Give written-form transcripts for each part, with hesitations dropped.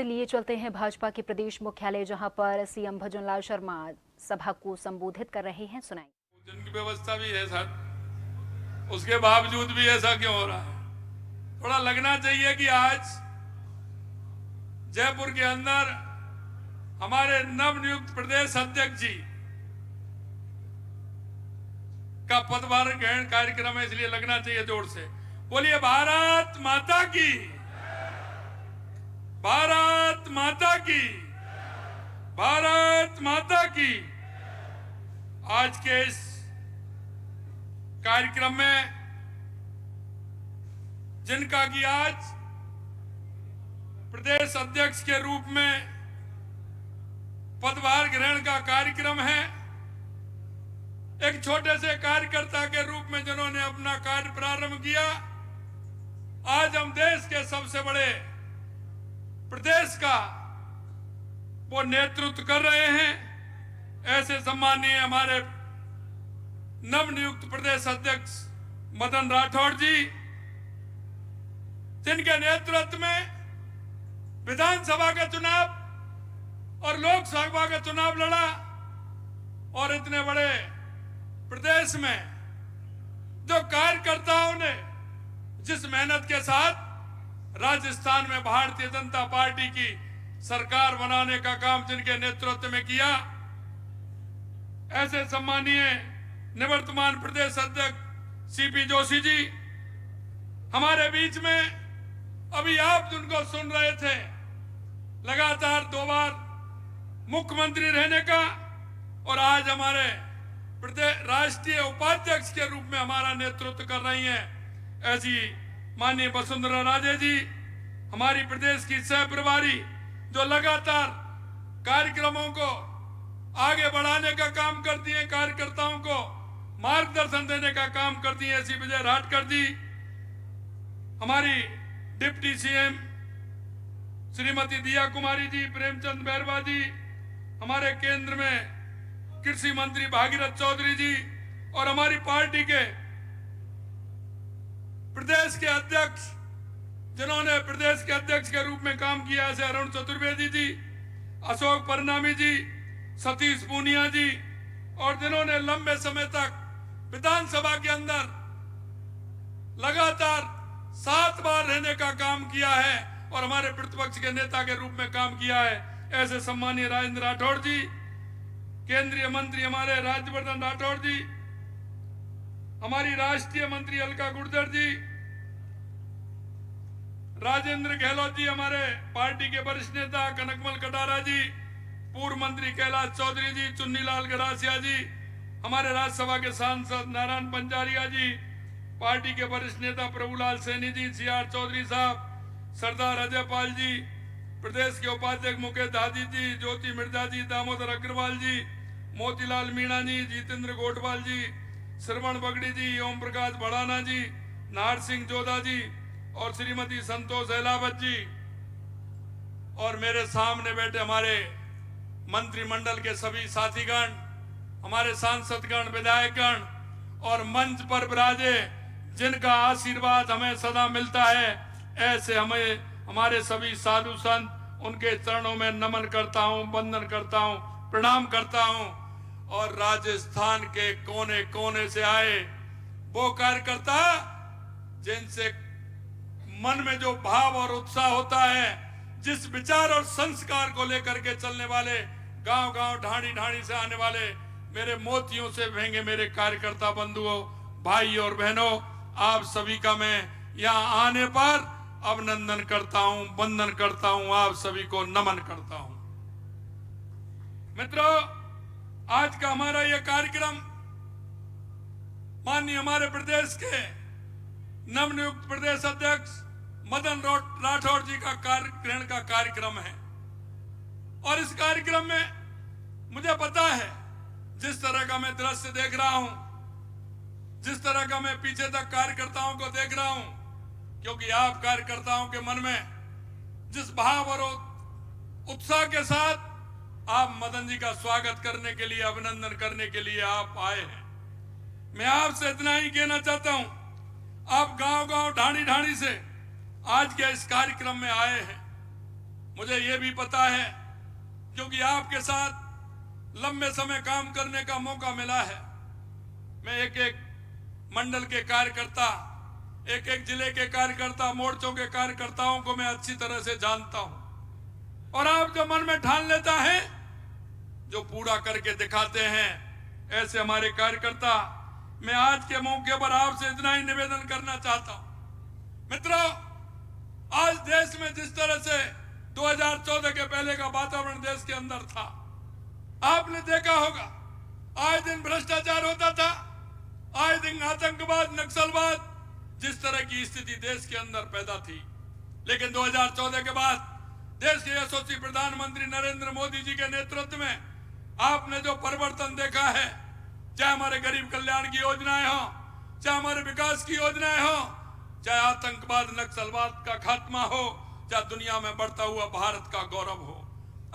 लिए चलते हैं भाजपा के प्रदेश मुख्यालय, जहां पर सीएम भजनलाल शर्मा सभा को संबोधित कर रहे हैं। सुनाई। भोजन की व्यवस्था भी है सर, उसके बावजूद भी ऐसा क्यों हो रहा है? थोड़ा लगना चाहिए कि आज जयपुर के अंदर हमारे नवनियुक्त प्रदेश अध्यक्ष जी का पदभार ग्रहण कार्यक्रम है, इसलिए लगना चाहिए जोर से। बोलिए भारत माता की, भारत माता की, भारत माता की। आज के इस कार्यक्रम में जिनका कि आज प्रदेश अध्यक्ष के रूप में पदभार ग्रहण का कार्यक्रम है, एक छोटे से कार्यकर्ता के रूप में जिन्होंने अपना कार्य प्रारंभ किया, आज हम देश के सबसे बड़े प्रदेश का वो नेतृत्व कर रहे हैं। ऐसे सम्मानीय हमारे नवनियुक्त प्रदेश अध्यक्ष मदन राठौड़ जी, जिनके नेतृत्व में विधानसभा का चुनाव और लोकसभा का चुनाव लड़ा और इतने बड़े प्रदेश में जो कार्यकर्ताओं ने जिस मेहनत के साथ राजस्थान में भारतीय जनता पार्टी की सरकार बनाने का काम जिनके नेतृत्व में किया, ऐसे सम्मानीय निवर्तमान प्रदेश अध्यक्ष सीपी जोशी जी हमारे बीच में। अभी आप जिनको सुन रहे थे, लगातार 2 बार मुख्यमंत्री रहने का और आज हमारे प्रदेश राष्ट्रीय उपाध्यक्ष के रूप में हमारा नेतृत्व कर रही हैं, ऐसी माननीय वसुंधरा राजे जी, हमारी प्रदेश की सह प्रभारी, जो लगातार कार्यक्रमों को आगे बढ़ाने का काम करती हैं, कार्यकर्ताओं को मार्गदर्शन देने का काम करती हैं, ऐसी विजय राठकर जी, हमारी डिप्टी सीएम श्रीमती दिया कुमारी जी, प्रेमचंद बैरवा जी, हमारे केंद्र में कृषि मंत्री भागीरथ चौधरी जी, और हमारी पार्टी के प्रदेश के अध्यक्ष जिन्होंने प्रदेश के अध्यक्ष के रूप में काम किया, ऐसे अरुण चतुर्वेदी जी, अशोक परनामी जी, सतीश पूनिया जी, और जिन्होंने लंबे समय तक विधानसभा के अंदर लगातार 7 बार रहने का काम किया है और हमारे प्रतिपक्ष के नेता के रूप में काम किया है, ऐसे सम्मानीय राजेंद्र राठौड़ जी, केंद्रीय मंत्री हमारे राज्यवर्धन राठौड़ जी, हमारी राष्ट्रीय मंत्री अलका गुर्जर जी, राजेंद्र गहलोत जी, हमारे पार्टी के वरिष्ठ नेता कनकमल कटारा जी, पूर्व मंत्री कैलाश चौधरी जी, चुन्नीलाल गरासिया जी, हमारे राज्यसभा के सांसद नारायण पंजारिया जी, पार्टी के वरिष्ठ नेता प्रभुलाल सैनी जी, सीआर चौधरी साहब, सरदार अजय पाल जी, प्रदेश के उपाध्यक्ष मुकेश दादी जी, ज्योति मिर्जा जी, दामोदर अग्रवाल जी, मोतीलाल मीणा जी, जितेंद्र गोटवाल जी, श्रवण बगड़ी जी, ओम प्रकाश भड़ाना जी, नाहर सिंह जोधा जी, और श्रीमती संतोष अहलावत जी, और मेरे सामने बैठे हमारे मंत्रिमंडल के सभी साथीगण, हमारे सांसदगण, विधायकगण, और मंच पर विराजे जिनका आशीर्वाद हमें सदा मिलता है, ऐसे हमें हमारे सभी साधु संत, उनके चरणों में नमन करता हूं, वंदन करता हूं, प्रणाम करता हूं। और राजस्थान के कोने कोने से आए वो कार्यकर्ता जिनसे मन में जो भाव और उत्साह होता है, जिस विचार और संस्कार को लेकर के चलने वाले, गांव गांव ढाणी ढाणी से आने वाले मेरे मोतियों से भेंगे मेरे कार्यकर्ता बंधुओं, भाई और बहनों, आप सभी का मैं यहाँ आने पर अभिनंदन करता हूं, वंदन करता हूं, आप सभी को नमन करता हूं। मित्रों, आज का हमारा यह कार्यक्रम माननीय हमारे प्रदेश के नवनियुक्त प्रदेश अध्यक्ष मदन राठौड़ जी का कार्य ग्रहण का कार्यक्रम है। और इस कार्यक्रम में मुझे पता है, जिस तरह का मैं दृश्य देख रहा हूं, जिस तरह का मैं पीछे तक कार्यकर्ताओं को देख रहा हूं, क्योंकि आप कार्यकर्ताओं के मन में जिस भाव और उत्साह के साथ आप मदन जी का स्वागत करने के लिए, अभिनंदन करने के लिए आप आए हैं, मैं आपसे इतना ही कहना चाहता हूं, आप गांव गांव ढाणी ढाणी से आज के इस कार्यक्रम में आए हैं। मुझे ये भी पता है, क्योंकि आपके साथ लंबे समय काम करने का मौका मिला है। मैं एक एक मंडल के कार्यकर्ता, एक एक जिले के कार्यकर्ता, मोर्चों के कार्यकर्ताओं को मैं अच्छी तरह से जानता हूं। और आप जो मन में ठान लेता है, जो पूरा करके दिखाते हैं, ऐसे हमारे कार्यकर्ता। मैं आज के मौके पर आपसे इतना ही निवेदन करना चाहता हूं। मित्रों, आज देश में जिस तरह से 2014 के पहले का वातावरण देश के अंदर था, आपने देखा होगा, आए दिन भ्रष्टाचार होता था, आए दिन आतंकवाद, नक्सलवाद, जिस तरह की स्थिति देश के अंदर पैदा थी। लेकिन 2014 के बाद देश के यशस्वी प्रधानमंत्री नरेंद्र मोदी जी के नेतृत्व में आपने जो परिवर्तन देखा है, चाहे हमारे गरीब कल्याण की योजनाएं हो, चाहे हमारे विकास की योजनाएं हो, चाहे आतंकवाद, नक्सलवाद का खात्मा हो, चाहे दुनिया में बढ़ता हुआ भारत का गौरव हो,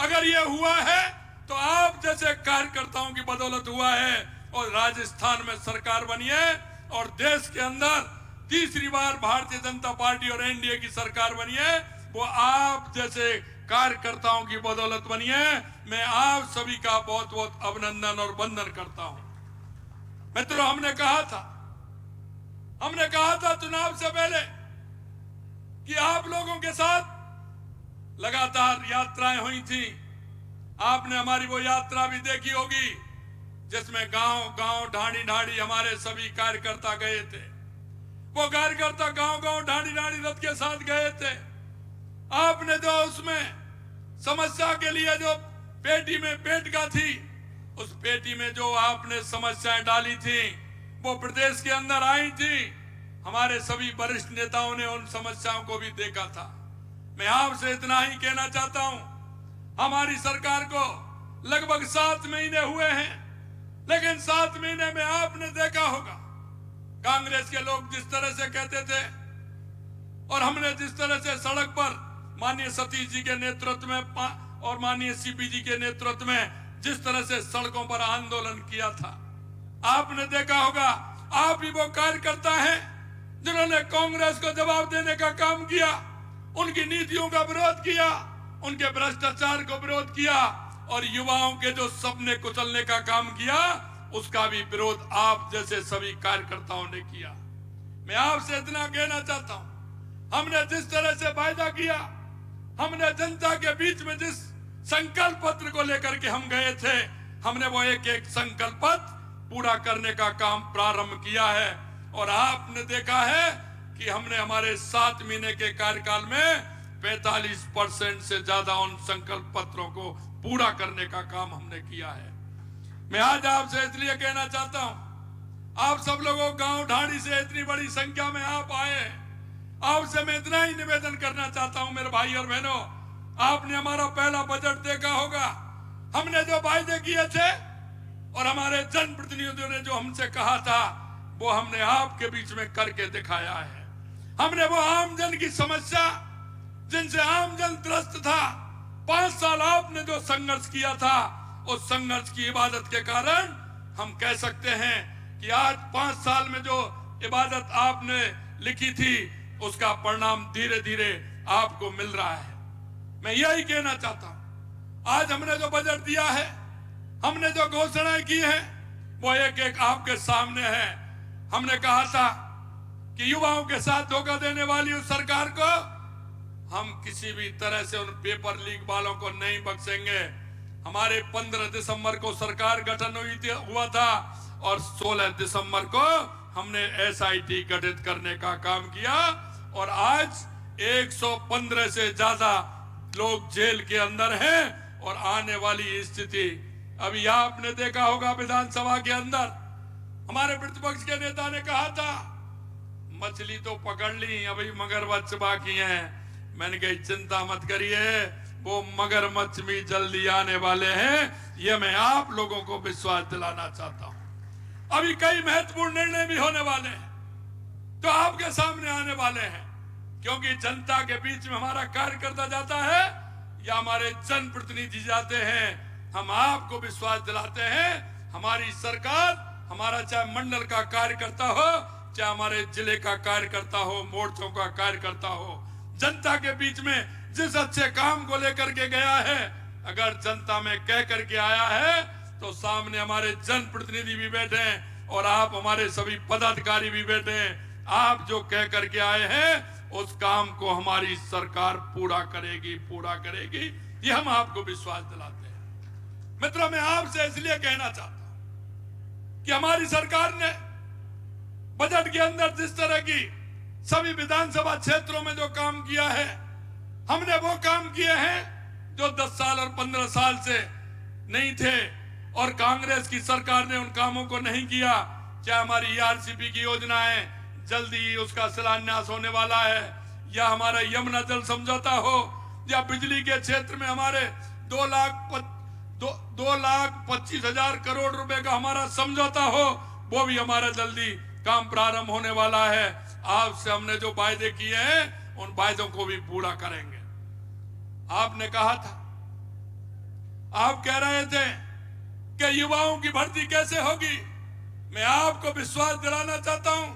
अगर ये हुआ है तो आप जैसे कार्यकर्ताओं की बदौलत हुआ है। और राजस्थान में सरकार बनी है और देश के अंदर तीसरी बार भारतीय जनता पार्टी और एनडीए की सरकार बनी है, वो आप जैसे कार्यकर्ताओं की बदौलत बनी है। मैं आप सभी का बहुत बहुत अभिनंदन और वंदन करता हूं। मित्रों, हमने कहा था चुनाव से पहले कि आप लोगों के साथ लगातार यात्राएं हुई थी। आपने हमारी वो यात्रा भी देखी होगी, जिसमें गांव-गांव, ढाणी-ढाणी हमारे सभी कार्यकर्ता गए थे। वो कार्यकर्ता गांव-गांव, ढाणी-ढाणी रथ के साथ गए थे। आपने जो उसमें समस्या के लिए जो पेटी में पेटका थी, उस पेटी में जो आपने समस्याएं डाली थी, वो प्रदेश के अंदर आई थी। हमारे सभी वरिष्ठ नेताओं ने उन समस्याओं को भी देखा था। मैं आपसे इतना ही कहना चाहता हूं, हमारी सरकार को लगभग 7 महीने हुए हैं, लेकिन 7 महीने में आपने देखा होगा, कांग्रेस के लोग जिस तरह से कहते थे और हमने जिस तरह से सड़क पर माननीय सतीश जी के नेतृत्व में और माननीय सीपी जी के नेतृत्व में जिस तरह से सड़कों पर आंदोलन किया था, आपने देखा होगा। आप ही वो कार्यकर्ता हैं जिन्होंने कांग्रेस को जवाब देने का काम किया, उनकी नीतियों का विरोध किया, उनके भ्रष्टाचार को विरोध किया और युवाओं के जो सपने कुचलने का काम किया, उसका भी विरोध आप जैसे सभी कार्यकर्ताओं ने किया। मैं आपसे इतना कहना चाहता हूं, हमने जिस तरह से वायदा किया, हमने जनता के बीच में जिस संकल्प पत्र को लेकर के हम गए थे, हमने वो एक एक संकल्प पत्र पूरा करने का काम प्रारंभ किया है। और आपने देखा है कि हमने हमारे 7 महीने के कार्यकाल में 45% से ज्यादा उन संकल्प पत्रों को पूरा करने का काम हमने किया है। मैं आज आपसे इसलिए कहना चाहता हूं, आप सब लोगों गांव ढाणी से इतनी बड़ी संख्या में आप आए हैं, आपसे मैं इतना ही निवेदन करना चाहता हूं मेरे भाई और बहनों, आपने हमारा पहला बजट देखा होगा। हमने जो वायदे किए थे और हमारे जनप्रतिनिधियों ने जो हमसे कहा था, वो हमने आपके बीच में करके दिखाया है। हमने वो आमजन की समस्या, जिनसे आमजन त्रस्त था, 5 साल आपने जो संघर्ष किया था, उस संघर्ष की इबादत के कारण हम कह सकते हैं कि आज 5 साल में जो इबादत आपने लिखी थी, उसका परिणाम धीरे धीरे आपको मिल रहा है। मैं यही कहना चाहता हूं, आज हमने जो बजट दिया है, हमने जो घोषणाएं की हैं, वो एक एक आपके सामने है। हमने कहा था कि युवाओं के साथ धोखा देने वाली उस सरकार को हम किसी भी तरह से उन पेपर लीक वालों को नहीं बख्शेंगे। हमारे 15 दिसंबर को सरकार गठन हुआ था और 16 दिसंबर को हमने एसआईटी गठित करने का काम किया और आज 115 से ज्यादा लोग जेल के अंदर हैं। और आने वाली स्थिति अभी आपने देखा होगा, विधानसभा के अंदर हमारे प्रतिपक्ष के नेता ने कहा था मछली तो पकड़ ली, अभी मगरमच्छ बाकी हैं। मैंने कही चिंता मत करिए, वो मगरमच्छ भी जल्दी आने वाले हैं। ये मैं आप लोगों को विश्वास दिलाना चाहता हूं। अभी कई महत्वपूर्ण निर्णय भी होने वाले हैं, तो आपके सामने आने वाले हैं, क्योंकि जनता के बीच में हमारा कार्यकर्ता जाता है या हमारे जनप्रतिनिधि जाते हैं, हम आपको विश्वास दिलाते हैं हमारी सरकार, हमारा चाहे मंडल का कार्यकर्ता हो, चाहे हमारे जिले का कार्यकर्ता हो, मोर्चों का कार्यकर्ता हो, जनता के बीच में जिस अच्छे काम को लेकर के गया है, अगर जनता में कह करके आया है तो सामने हमारे जनप्रतिनिधि भी बैठे हैं और आप हमारे सभी पदाधिकारी भी बैठे हैं। आप जो कह करके आए हैं उस काम को हमारी सरकार पूरा करेगी, ये हम आपको विश्वास दिलाते हैं। मित्रों, मैं आपसे इसलिए कहना चाहता हूं कि हमारी सरकार ने बजट के अंदर जिस तरह की सभी विधानसभा क्षेत्रों में जो काम किया है, हमने वो काम किए हैं जो 10 साल और 15 साल से नहीं थे और कांग्रेस की सरकार ने उन कामों को नहीं किया। क्या हमारी ईआरसीपी की योजना है, जल्दी उसका शिलान्यास होने वाला है, या हमारा यमुना जल समझौता हो, या बिजली के क्षेत्र में हमारे 2,25,000 करोड़ रुपए का हमारा समझौता हो, वो भी हमारा जल्दी काम प्रारंभ होने वाला है। आपसे हमने जो वायदे किए हैं उन वायदों को भी पूरा करेंगे। आपने कहा था, आप कह रहे थे कि युवाओं की भर्ती कैसे होगी। मैं आपको विश्वास दिलाना चाहता हूं,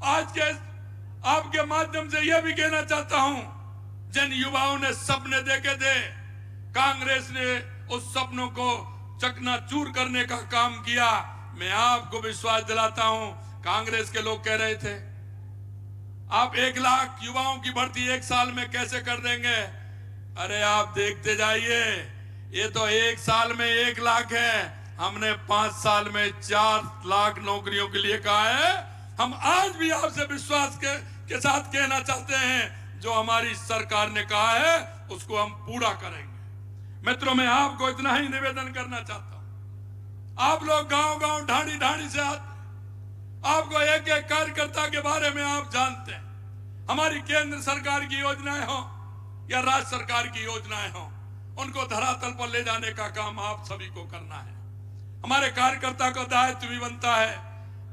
आज के आपके माध्यम से यह भी कहना चाहता हूं, जिन युवाओं ने सपने देखे थे, कांग्रेस ने उस सपनों को चकनाचूर करने का काम किया। मैं आपको विश्वास दिलाता हूं, कांग्रेस के लोग कह रहे थे आप 1 लाख युवाओं की भर्ती 1 साल में कैसे कर देंगे। अरे आप देखते जाइए, ये तो 1 साल में 1 लाख है, हमने 5 साल में 4 लाख नौकरियों के लिए कहा है। हम आज भी आपसे विश्वास के साथ कहना चाहते हैं, जो हमारी सरकार ने कहा है उसको हम पूरा करेंगे। मित्रों, मैं आपको इतना ही निवेदन करना चाहता हूं, आप लोग गांव-गांव ढाणी से आते, आपको एक एक कार्यकर्ता के बारे में आप जानते हैं। हमारी केंद्र सरकार की योजनाएं हो या राज्य सरकार की योजनाएं हो, उनको धरातल पर ले जाने का काम आप सभी को करना है। हमारे कार्यकर्ता का दायित्व भी बनता है।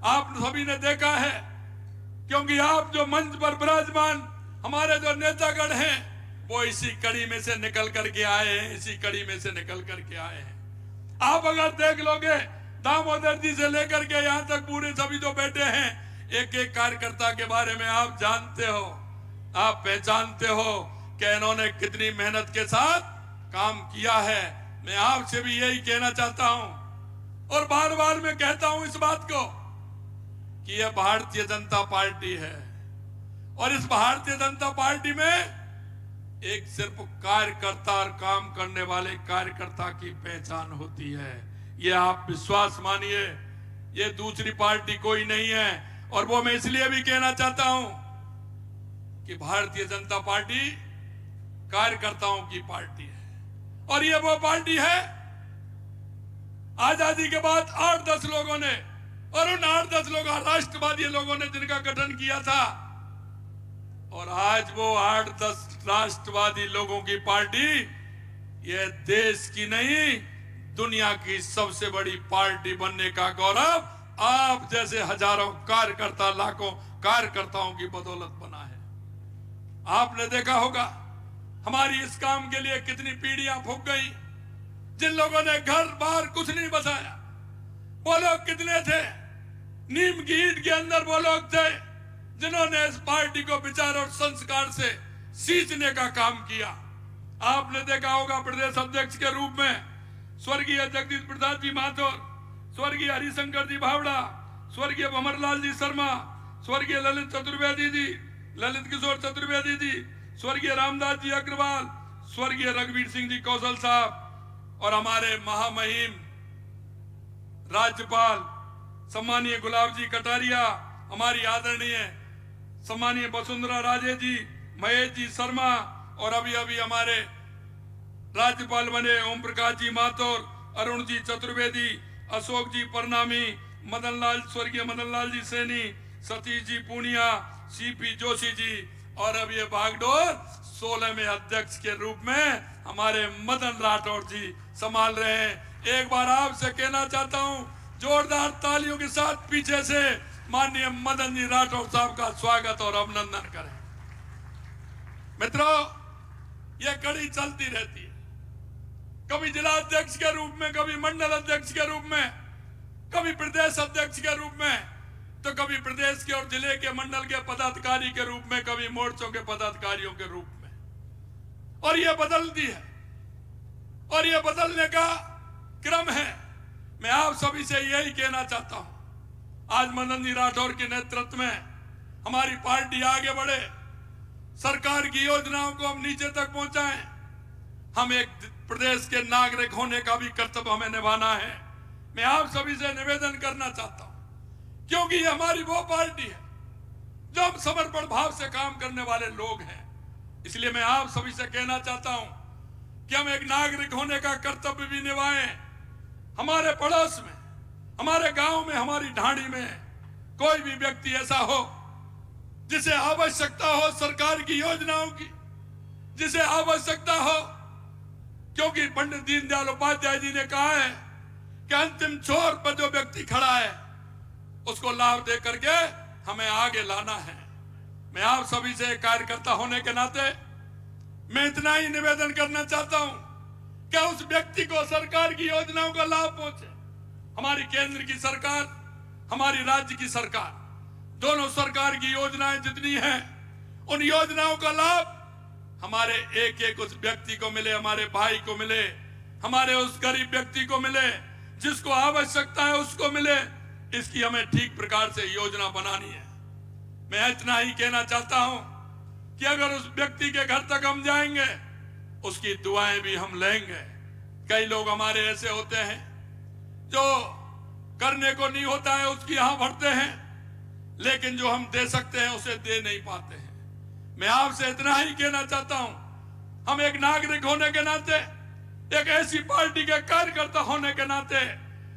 आप सभी ने देखा है, क्योंकि आप जो मंच पर विराजमान हमारे जो नेतागण हैं, वो इसी कड़ी में से निकल करके आए हैं, आप अगर देख लोगे, दामोदर जी से लेकर के यहां तक पूरे सभी जो बैठे हैं, एक एक कार्यकर्ता के बारे में आप जानते हो, आप पहचानते हो कि इन्होंने कितनी मेहनत के साथ काम किया है। मैं आपसे भी यही कहना चाहता हूं और बार बार मैं कहता हूं इस बात को कि यह भारतीय जनता पार्टी है और इस भारतीय जनता पार्टी में एक सिर्फ कार्यकर्ता और काम करने वाले कार्यकर्ता की पहचान होती है। ये आप विश्वास मानिए, ये दूसरी पार्टी कोई नहीं है। और वो मैं इसलिए भी कहना चाहता हूं कि भारतीय जनता पार्टी कार्यकर्ताओं की पार्टी है और ये वो पार्टी है, आजादी के बाद 8-10 लोगों ने, और उन 8-10 लोगों राष्ट्रवादी लोगों ने जिनका गठन किया था, और आज वो 8-10 राष्ट्रवादी लोगों की पार्टी ये देश की नहीं, दुनिया की सबसे बड़ी पार्टी बनने का गौरव आप जैसे हजारों कार्यकर्ता, लाखों कार्यकर्ताओं की बदौलत बना है। आपने देखा होगा हमारी इस काम के लिए कितनी पीढ़ियां फूंक गई। जिन लोगों ने घर बार कुछ नहीं बसाया, वो लोग कितने थे? नीम की ईंट के अंदर वो लोग थे जिन्होंने इस पार्टी को विचार और संस्कार से सींचने का काम किया। आपने देखा होगा प्रदेश अध्यक्ष के रूप में स्वर्गीय जगदीश प्रसाद जी माथुर, स्वर्गीय हरिशंकर जी भावड़ा, स्वर्गीय भंवरलाल जी शर्मा, स्वर्गीय ललित किशोर चतुर्वेदी जी, स्वर्गीय रामदास जी अग्रवाल, स्वर्गीय रघुवीर सिंह जी कौशल साहब, और हमारे महामहिम राज्यपाल सम्मानीय गुलाब जी कटारिया, हमारी आदरणीय सम्मानीय वसुंधरा राजे जी, महेश जी शर्मा, और अभी अभी हमारे राज्यपाल बने ओम प्रकाश जी माथुर, अरुण जी चतुर्वेदी, अशोक जी परनामी, स्वर्गीय मदन लाल जी सैनी, सतीश जी पूनिया, सीपी जोशी जी, और अब ये बागडोर 16 में अध्यक्ष के रूप में हमारे मदन राठौड़ जी संभाल रहे हैं। एक बार आपसे कहना चाहता हूं, जोरदार तालियों के साथ पीछे से माननीय मदन जी राठौड़ साहब का स्वागत और अभिनंदन करें। मित्रों, यह कड़ी चलती रहती है, कभी जिला अध्यक्ष के रूप में, कभी मंडल अध्यक्ष के रूप में, कभी प्रदेश अध्यक्ष के रूप में, तो कभी प्रदेश के और जिले के मंडल के पदाधिकारी के रूप में, कभी मोर्चों के पदाधिकारियों के रूप में। और ये बदलती है और ये बदलने का क्रम है। मैं आप सभी से यही कहना चाहता हूं, आज मदन जी राठौर के नेतृत्व में हमारी पार्टी आगे बढ़े, सरकार की योजनाओं को हम नीचे तक पहुंचाएं। हम एक प्रदेश के नागरिक होने का भी कर्तव्य हमें निभाना है। मैं आप सभी से निवेदन करना चाहता हूं, क्योंकि ये हमारी वो पार्टी है जो हम समर्पण भाव से काम करने वाले लोग हैं। इसलिए मैं आप सभी से कहना चाहता हूं कि हम एक नागरिक होने का कर्तव्य भी निभाएं। हमारे पड़ोस में, हमारे गांव में, हमारी ढाणी में कोई भी व्यक्ति ऐसा हो जिसे आवश्यकता हो सरकार की योजनाओं की, जिसे आवश्यकता हो, क्योंकि पंडित दीनदयाल उपाध्याय जी ने कहा है कि अंतिम छोर पर जो व्यक्ति खड़ा है उसको लाभ दे करके हमें आगे लाना है। मैं आप सभी से कार्यकर्ता होने के नाते मैं इतना ही निवेदन करना चाहता हूं कि उस व्यक्ति को सरकार की योजनाओं का लाभ पहुंचे। हमारी केंद्र की सरकार, हमारी राज्य की सरकार, दोनों सरकार की योजनाएं जितनी हैं, उन योजनाओं का लाभ हमारे एक एक उस व्यक्ति को मिले, हमारे भाई को मिले, हमारे उस गरीब व्यक्ति को मिले, जिसको आवश्यकता है उसको मिले। इसकी हमें ठीक प्रकार से योजना बनानी है। मैं इतना ही कहना चाहता हूं कि अगर उस व्यक्ति के घर तक हम जाएंगे, उसकी दुआएं भी हम लेंगे। कई लोग हमारे ऐसे होते हैं जो करने को नहीं होता है उसकी यहां भरते हैं, लेकिन जो हम दे सकते हैं उसे दे नहीं पाते हैं। मैं आपसे इतना ही कहना चाहता हूं, हम एक नागरिक होने के नाते, एक ऐसी पार्टी के कार्यकर्ता होने के नाते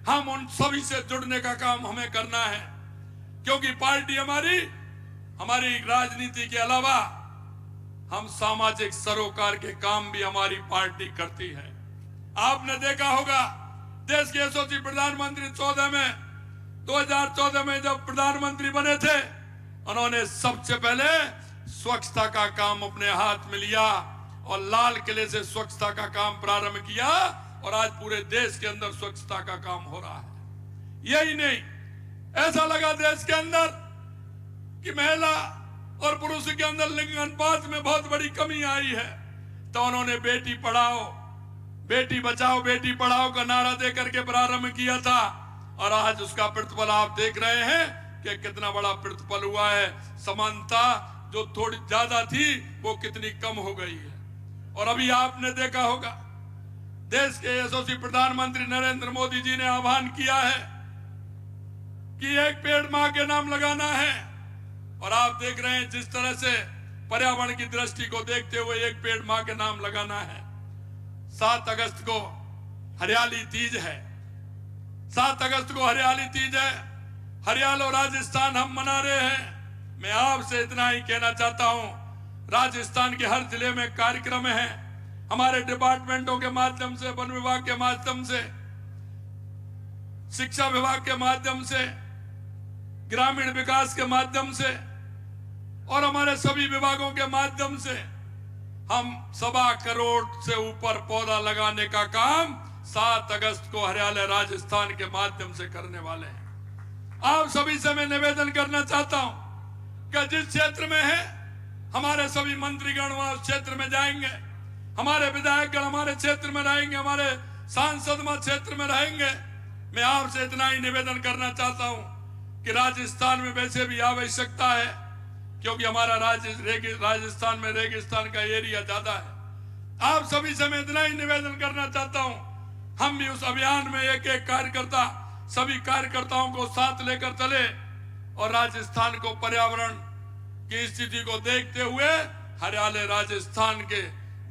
हम उन सभी से जुड़ने का काम हमें करना है, क्योंकि पार्टी हमारी राजनीति के अलावा हम सामाजिक सरोकार के काम भी हमारी पार्टी करती है। आपने देखा होगा देश के यशस्वी प्रधानमंत्री 2014 में जब प्रधानमंत्री बने थे, उन्होंने सबसे पहले स्वच्छता का काम अपने हाथ में लिया और लाल किले से स्वच्छता का काम प्रारंभ किया और आज पूरे देश के अंदर स्वच्छता का काम हो रहा है। यही नहीं, ऐसा लगा देश के अंदर कि महिला और पुरुष के अंदर लिंग अनुपात में बहुत बड़ी कमी आई है, तो उन्होंने बेटी पढ़ाओ, बेटी बचाओ, बेटी पढ़ाओ का नारा देकर के प्रारंभ किया था और आज उसका प्रतिफल आप देख रहे हैं कि कितना बड़ा प्रतिफल हुआ है। समानता जो थोड़ी ज्यादा थी वो कितनी कम हो गई है। और अभी आपने देखा होगा देश के यशस्वी प्रधानमंत्री नरेंद्र मोदी जी ने आह्वान किया है कि एक पेड़ मां के नाम लगाना है, और आप देख रहे हैं जिस तरह से पर्यावरण की दृष्टि को देखते हुए एक पेड़ मां के नाम लगाना है। 7 अगस्त को हरियाली तीज है, 7 अगस्त को हरियाली तीज है, हरियाणा और राजस्थान हम मना रहे हैं। मैं आपसे इतना ही कहना चाहता हूं, राजस्थान के हर जिले में कार्यक्रम है, हमारे डिपार्टमेंटों के माध्यम से, वन विभाग के माध्यम से, शिक्षा विभाग के माध्यम से, ग्रामीण विकास के माध्यम से और हमारे सभी विभागों के माध्यम से हम 1.25 करोड़ से ऊपर पौधा लगाने का काम 7 अगस्त को हरियाणा राजस्थान के माध्यम से करने वाले हैं। आप सभी से मैं निवेदन करना चाहता हूं कि जिस क्षेत्र में है हमारे सभी मंत्रीगण वहां उस क्षेत्र में जाएंगे, हमारे विधायकगण हमारे क्षेत्र में रहेंगे, हमारे सांसद वहां क्षेत्र में रहेंगे। मैं आपसे इतना ही निवेदन करना चाहता हूं कि राजस्थान में वैसे भी आवश्यकता है, क्योंकि हमारा राजस्थान में रेगिस्तान का एरिया ज्यादा है। आप सभी से मैं इतना ही निवेदन करना चाहता हूं, हम भी उस अभियान में एक एक कार्यकर्ता, सभी कार्यकर्ताओं को साथ लेकर चले और राजस्थान को पर्यावरण की स्थिति को देखते हुए हरियाणा राजस्थान के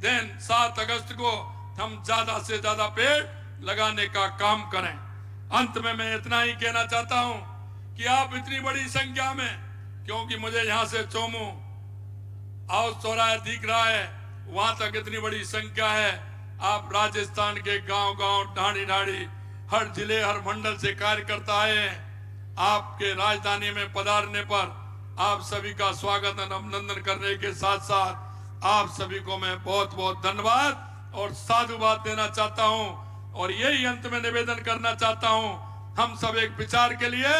दिन 7 अगस्त को हम ज्यादा से ज्यादा पेड़ लगाने का काम करें। अंत में मैं इतना ही कहना चाहता हूं कि आप इतनी बड़ी संख्या में, क्योंकि मुझे यहां से चोमू हाउस चौराहा दिख रहा है, वहां तक इतनी बड़ी संख्या है। आप राजस्थान के गांव गांव, ढाणी ढाणी, हर जिले, हर मंडल से कार्यकर्ता आए हैं। आपके राजधानी में पधारने पर आप सभी का स्वागत और अभिनंदन करने के साथ साथ आप सभी को मैं बहुत बहुत धन्यवाद और साधुवाद देना चाहता हूं। और यही अंत में निवेदन करना चाहता हूं, हम सब एक विचार के लिए,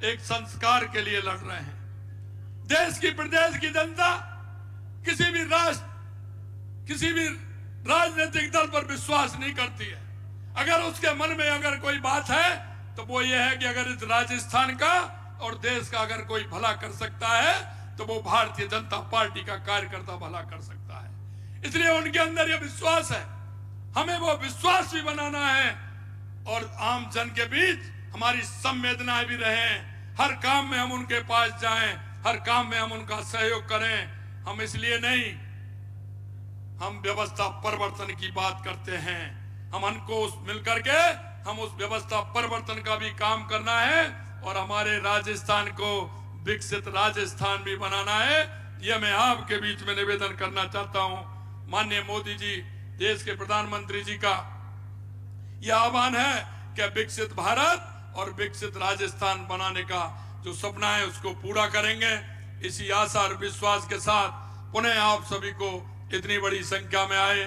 एक संस्कार के लिए लड़ रहे हैं। देश की, प्रदेश की जनता किसी भी राष्ट्र किसी भी राजनीतिक दल पर विश्वास नहीं करती है। अगर उसके मन में अगर कोई बात है तो वो ये है कि अगर इस राजस्थान का और देश का अगर कोई भला कर सकता है तो वो भारतीय जनता पार्टी का कार्यकर्ता भला कर सकता है। इसलिए उनके अंदर ये विश्वास है। हमें वो विश्वास भी बनाना है और आम जन के बीच हमारी संवेदनाएं भी रहें। हर काम में हम उनके पास जाएं, हर काम में हम उनका सहयोग करें। हम इसलिए नहीं, हम व्यवस्था परिवर्तन की बात करते हैं। हम उनको मिलकर के हम उस व्यवस्था परिवर्तन का भी काम करना है और हमारे राजस्थान को विकसित राजस्थान भी बनाना है। यह मैं आपके बीच में निवेदन करना चाहता हूं। माननीय मोदी जी, देश के प्रधानमंत्री जी का यह आह्वान है कि विकसित भारत और विकसित राजस्थान बनाने का जो सपना है उसको पूरा करेंगे। इसी आशा और विश्वास के साथ पुनः आप सभी को इतनी बड़ी संख्या में आए,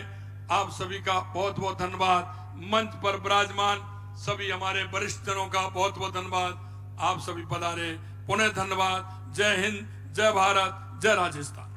आप सभी का बहुत बहुत धन्यवाद। मंच पर विराजमान सभी हमारे वरिष्ठ जनों का बहुत बहुत धन्यवाद। आप सभी पधारे, पुनः धन्यवाद। जय हिंद, जय भारत, जय राजस्थान।